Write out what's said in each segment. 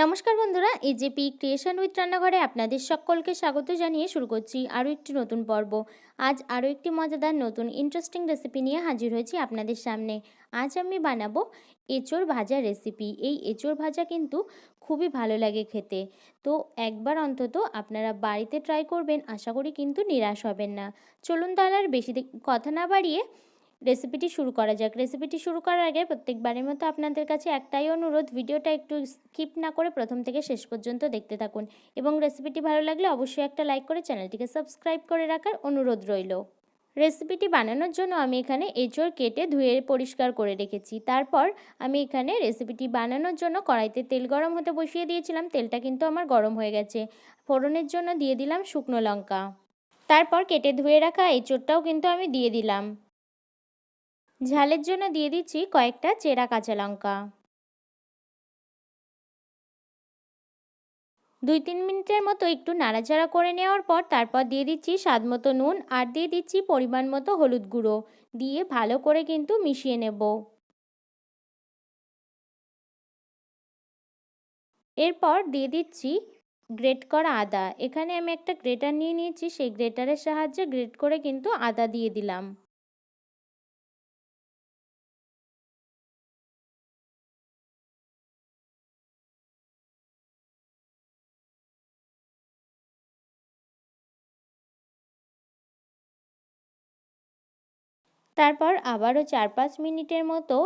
নমস্কার বন্ধুরা, AJP creation with রান্নাঘরে আপনাদের সকলকে স্বাগত জানিয়ে শুরু করছি আরও একটি নতুন পর্ব। আজ আরও একটি মজাদার নতুন ইন্টারেস্টিং রেসিপি নিয়ে হাজির হয়েছি আপনাদের সামনে। আজ আমি বানাবো এঁচোড় ভাজা রেসিপি। এই এঁচোড় ভাজা কিন্তু খুবই ভালো লাগে খেতে, তো একবার অন্তত আপনারা বাড়িতে ট্রাই করবেন, আশা করি কিন্তু নিরাশ হবেন না। চলুন তাহলে আর বেশি কথা না বাড়িয়ে রেসিপিটি শুরু করা যাক। রেসিপিটি শুরু করার আগে প্রত্যেকবারের মতো আপনাদের কাছে একটাই অনুরোধ, ভিডিওটা একটু স্কিপ না করে প্রথম থেকে শেষ পর্যন্ত দেখতে থাকুন এবং রেসিপিটি ভালো লাগলে অবশ্যই একটা লাইক করে চ্যানেলটিকে সাবস্ক্রাইব করে রাখার অনুরোধ রইল। রেসিপিটি বানানোর জন্য আমি এখানে এঁচোড় কেটে ধুয়ে পরিষ্কার করে রেখেছি। তারপর আমি এখানে রেসিপিটি বানানোর জন্য কড়াইতে তেল গরম হতে বসিয়ে দিয়েছিলাম। তেলটা কিন্তু আমার গরম হয়ে গেছে। ফোড়নের জন্য দিয়ে দিলাম শুকনো লঙ্কা। তারপর কেটে ধুয়ে রাখা এঁচোড়টাও কিন্তু আমি দিয়ে দিলাম। ঝালের জন্য দিয়ে দিচ্ছি কয়েকটা চেরা কাঁচা লঙ্কা। 2-3 মিনিটের মতো একটু নাড়াচাড়া করে নেওয়ার পর তারপর দিয়ে দিচ্ছি স্বাদমতো নুন আর দিয়ে দিচ্ছি পরিমাণ মতো হলুদ গুঁড়ো, দিয়ে ভালো করে কিন্তু মিশিয়ে নেব। এরপর দিয়ে দিচ্ছি গ্রেট করা আদা। এখানে আমি একটা গ্রেটার নিয়ে নিয়েছি, সেই গ্রেটারের সাহায্যে গ্রেট করে কিন্তু আদা দিয়ে দিলাম। তারপর আবারও 4-5 মিনিটের মতো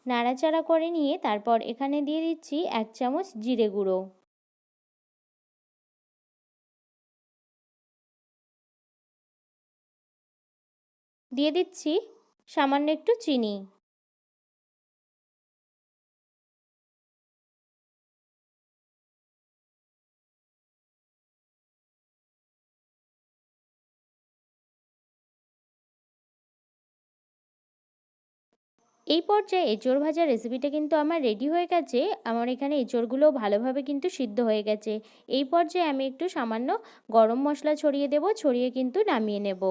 নাড়াচাড়া করে নিয়ে তারপর এখানে দিয়ে দিচ্ছি 1 চামচ জিরে গুঁড়ো। দিয়ে দিচ্ছি সামান্য একটু চিনি। এই পর্যায়ে এঁচোড় ভাজা রেসিপিটা কিন্তু আমার রেডি হয়ে গেছে। আমার এখানে এঁচোড়গুলো ভালোভাবে কিন্তু সিদ্ধ হয়ে গেছে। এই পর্যায়ে আমি একটু সামান্য গরম মশলা ছড়িয়ে দেব, ছড়িয়ে কিন্তু নামিয়ে নেব।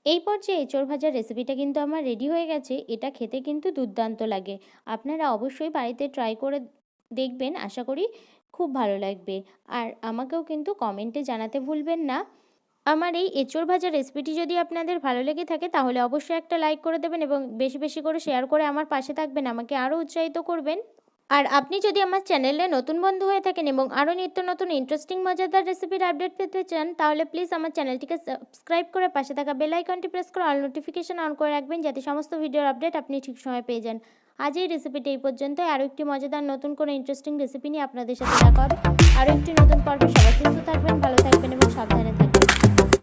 এই পর্যায়ে এঁচোড় ভাজা রেসিপিটা কিন্তু আমার রেডি হয়ে গেছে। এটা খেতে কিন্তু দুর্দান্ত লাগে। আপনারা অবশ্যই বাড়িতে ট্রাই করে দেখবেন, আশা করি খুব ভালো লাগবে। আর আমাকেও কিন্তু কমেন্টে জানাতে ভুলবেন না। আমার এই এঁচোড় ভাজা রেসিপিটি যদি আপনাদের ভালো লেগে থাকে তাহলে অবশ্যই একটা লাইক করে দেবেন এবং বেশি বেশি করে শেয়ার করে আমার পাশে থাকবেন, আমাকে আরও উৎসাহিত করবেন। আর আপনি যদি আমার চ্যানেলে নতুন বন্ধু হয়ে থাকেন এবং আরও নিত্য নতুন ইন্টারেস্টিং মজাদার রেসিপির আপডেট পেতে চান তাহলে প্লিজ আমার চ্যানেলটিকে সাবস্ক্রাইব করে পাশে থাকা বেল আইকনটি প্রেস করে অল নোটিফিকেশন অন করে রাখবেন, যাতে সমস্ত ভিডিওর আপডেট আপনি ঠিক সময় পেয়ে যান। আজ এই রেসিপিটি এই পর্যন্তই। আরও একটি মজাদার নতুন কোনো ইন্টারেস্টিং রেসিপি নিয়ে আপনাদের সাথে দেখা হবে আরও একটি নতুন পর্বে। সবাই সুস্থ থাকবেন, ভালো